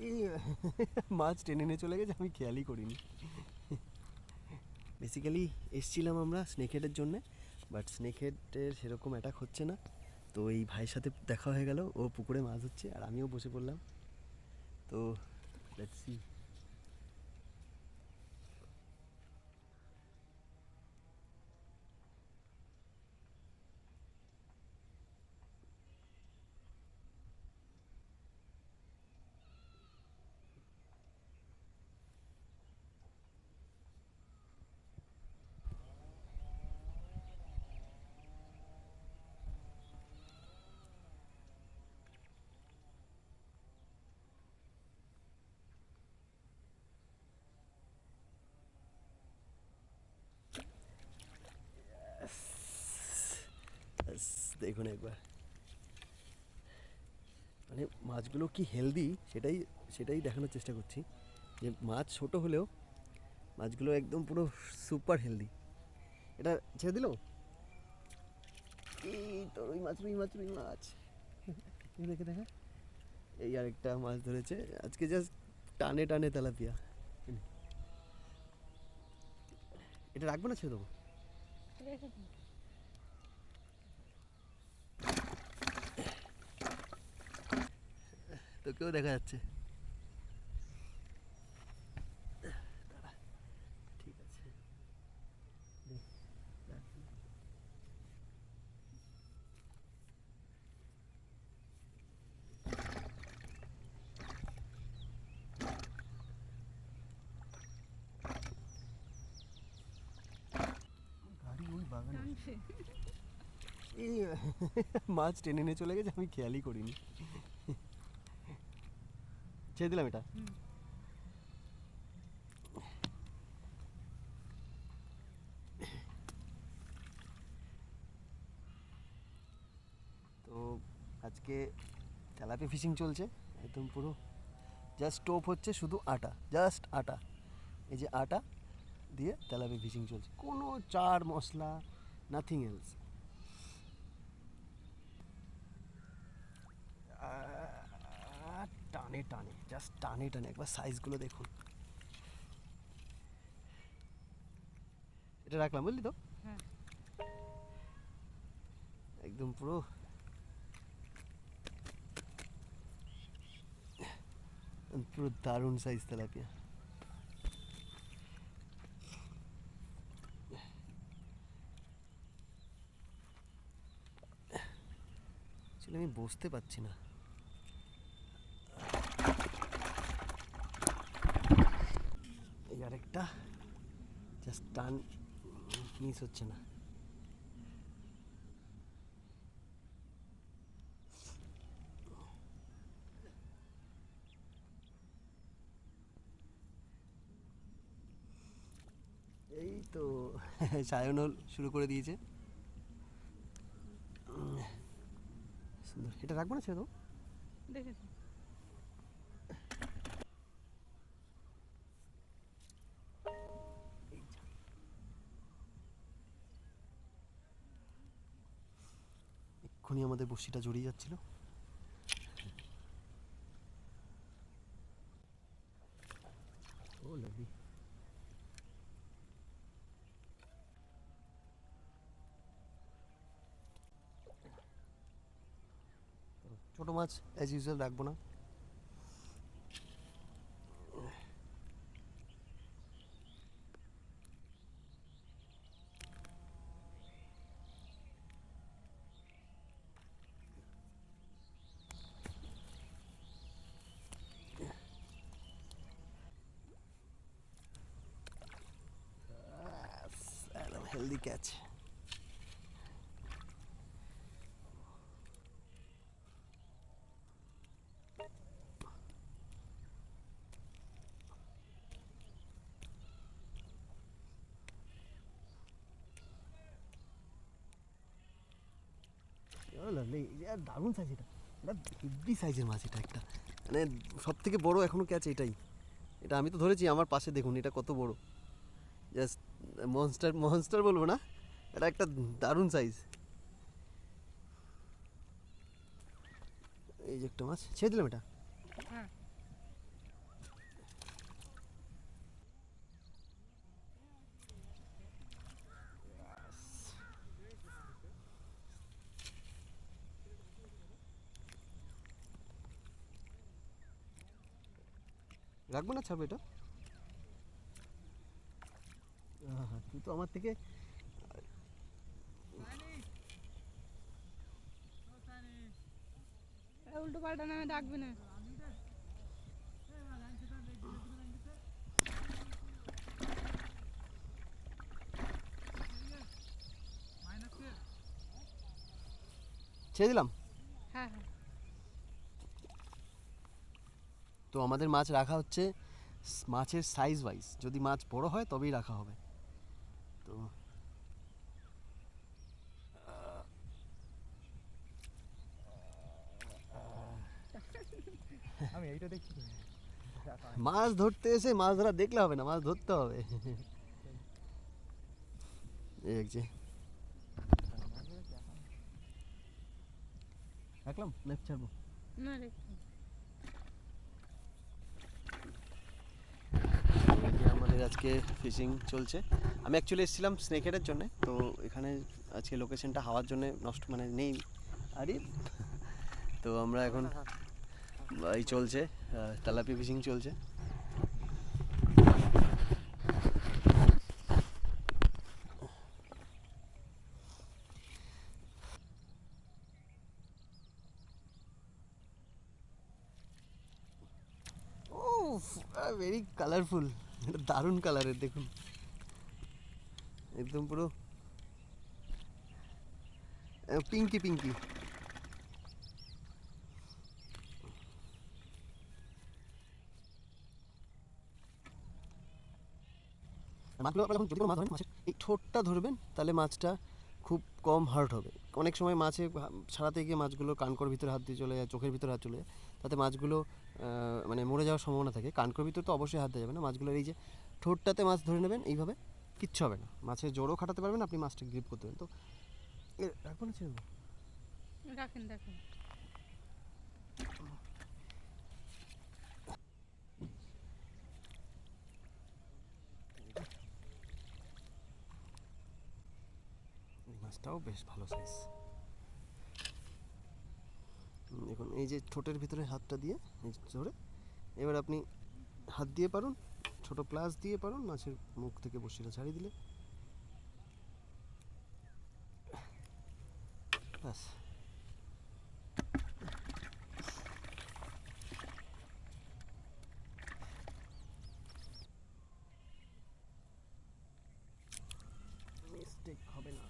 এই মাছ টেনে নিয়ে চলে গেছে, আমি খেয়ালই করিনি। বেসিক্যালি এসছিলাম আমরা স্নেক হেডের জন্যে, বাট স্নেক হেডের সেরকম অ্যাটাক হচ্ছে না। তো এই ভাইয়ের সাথে দেখা হয়ে গেল, ও পুকুরে মাছ হচ্ছে আর আমিও বসে পড়লাম। তো লেটস সি। দেখুন একবার, মানে মাছগুলো কি হেলদি সেটাই সেটাই দেখানোর চেষ্টা করছি। যে মাছ ছোট হলেও মাছগুলো একদম পুরো সুপার হেলদি। এটা ছেড়ে দিল, এই তো রুই মাছ রুই মাছ রুই মাছ। এই দেখে দেখা, এই আরেকটা মাছ ধরেছে আজকে, জাস্ট টানে টানে তেলাপিয়া। এটা রাখবো না, ছেড়ে দেবো? তোকেও দেখা যাচ্ছে। ঠিক আছে, গাড়ি ওই বাগানে। এই মাছ টেনে নিয়ে চলে গেছে, আমি খেয়ালই করিনি। ছেড়ে দিলাম এটা। তো আজকে তেলাপি ফিশিং চলছে একদম পুরো, জাস্ট টোপ হচ্ছে শুধু আটা, জাস্ট আটা। এই যে আটা দিয়ে তেলাপি ফিশিং চলছে, কোনো চার মশলা, নাথিং এলস। টানে টানে, জাস্ট টানে টানে, একবার সাইজগুলো দেখুন। এটা রাখলাম, বুঝলি তো? একদম পুরো পুরো দারুণ সাইজ তেলাপিয়া। আসলে আমি বসতে পারছি না। এই আরেকটা, জাস্ট টান, মিস হচ্ছে না। এই তো সায়নল শুরু করে দিয়েছে। সুন্দর, এটা রাখবো না, ছেড়ে দেবো? দেখেছি। এক্ষুনি আমাদের বড়শিটা জড়িয়ে যাচ্ছিল। ও লাভলি। ছোটো মাছ অ্যাজ ইউজুয়াল রাখবো না। একদম হেলদি ক্যাচ। লাভলি, দারুণ সাইজ এটা, এটা হেভি সাইজের মাছ। এটা একটা মানে সব থেকে বড় এখনও ক্যাচ এটাই। এটা আমি তো ধরেছি, আমার পাশে দেখুন এটা কত বড়, জাস্ট মনস্টার মনস্টার বলবো না, এটা একটা দারুণ সাইজ। এই যে একটা মাছ ছেড়ে দিলাম এটা। হ্যাঁ রাখবো না, ছাড়বো এটা। হ্যাঁ, তুই তো আমার থেকে উল্টো পাল্টা নামে ডাকবে না। ছেড়ে দিলাম। হ্যাঁ হ্যাঁ তো আমাদের মাছ রাখা হচ্ছে মাছের সাইজ ওয়াইজ, যদি মাছ বড় হয় তবেই রাখা হবে। তো আমি এইটা দেখছি তো। মাছ ধরতে এসে মাছ ধরা দেখলে হবে না, মাছ ধরতে হবে। এই যে রাখলাম, নেট ছাড়বো। না রে এই যে আমাদের আজকে ফিশিং চলছে। আমি অ্যাকচুয়ালি এসেছিলাম স্নেকহেডের জন্য, তো এখানে আজকে লোকেশনটা হাওয়ার জন্য নষ্ট মানে নেই। আরে তো আমরা এখন এই চলছে তেলাপি ফিশিং চলছে। ও ভেরি কালারফুল, এটা দারুণ কালারের, দেখুন একদম পুরো পিঙ্কি পিঙ্কি। মাছগুলো আপনারা যখন যদি কোনো মাছ ধরেন, মাছের এই ঠোঁটটা ধরবেন, তাহলে মাছটা খুব কম হার্ট হবে। অনেক সময় মাছে ছাড়াতে গিয়ে মাছগুলো কানকোর ভিতরে হাত দিয়ে চলে যায়, চোখের ভিতরে হাত চলে যায়, তাতে মাছগুলো মানে মরে যাওয়ার সম্ভাবনা থাকে। কানকোর ভিতরে তো অবশ্যই হাত দেওয়া যাবে না। মাছগুলোর এই যে ঠোঁটটাতে মাছ ধরে নেবেন, এইভাবে কিচ্ছু হবে না, মাছের জোরও খাটাতে পারবেন, আপনি মাছটা গ্রিপ করতে পারবেন। তো রাখবো না, ছেড়ে দেবো? রাখেন রাখেন। এই মাছটাও বেশ ভালো সাইজ। এখন এই যে ঠোঁটের ভিতরে হাতটা দিয়ে এই যে ধরে, এবার আপনি হাত দিয়ে পারুন, ছোট প্লাস দিয়ে পারুন, মাছের মুখ থেকে বড়শিটা ছাড়িয়ে দিলে ব্যাস। মিস্টেক হবে না।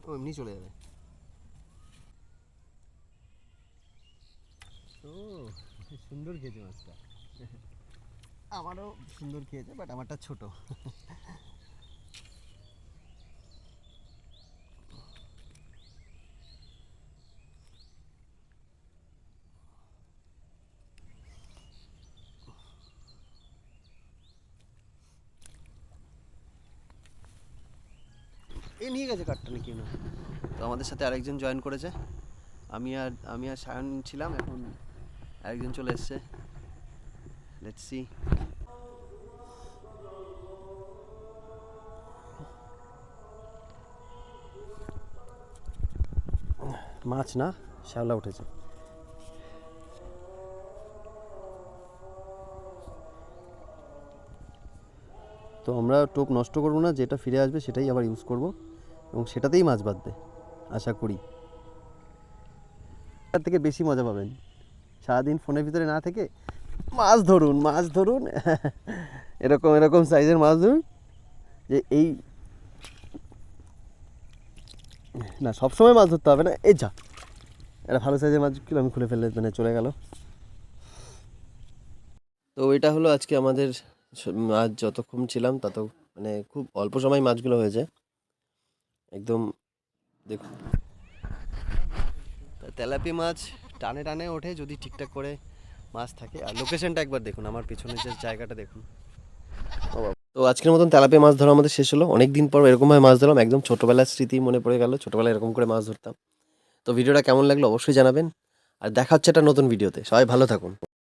ও এমনি চলে যাবে। ও সুন্দর খেয়েছে মাছটা। আমারও সুন্দর খেয়েছে, বাট আমারটা ছোট। এ নিয়ে গেছে কাঠটা নাকি না। তো আমাদের সাথে আরেকজন জয়েন করেছে, আমি আর সায়ন ছিলাম, এখন আরেকজন চলে এসছে। Let's see. মাছ না, শ্যাওলা উঠেছে। তো আমরা টোপ নষ্ট করবো না, যেটা ফিরে আসবে সেটাই আবার ইউজ করব, এবং সেটাতেই মাছ বাঁধবে আশা করি। তার থেকে বেশি মজা পাবেন সারাদিন ফোনের ভিতরে না থেকে। মাছ ধরুন, মাছ ধরুন, এরকম এরকম সাইজের মাছ ধরুন, যে এই না সবসময় মাছ ধরতে হবে না। এই যা এটা ভালো সাইজের মাছ কিলো আমি খুলে ফেললে মানে চলে গেল। তো এটা হলো আজকে আমাদের মাছ, যতক্ষণ ছিলাম তত মানে খুব অল্প সময় মাছগুলো হয়েছে একদম। দেখুন তেলাপি মাছ টানে টানে ওঠে যদি ঠিকঠাক করে মাছ থাকে। আর লোকেশনটা একবার দেখুন, আমার পিছনে যে জায়গাটা দেখুন, তো আজকের মতন তেলাপিয়া মাছ ধরা আমাদের শেষ হলো। অনেক দিন পর এরকমভাবে মাছ ধরলাম, একদম ছোটোবেলার স্মৃতি মনে পড়ে গেল, ছোটোবেলায় এরকম করে মাছ ধরতাম। তো ভিডিওটা কেমন লাগলো অবশ্যই জানাবেন, আর দেখা হচ্ছে একটা নতুন ভিডিওতে। সবাই ভালো থাকুন।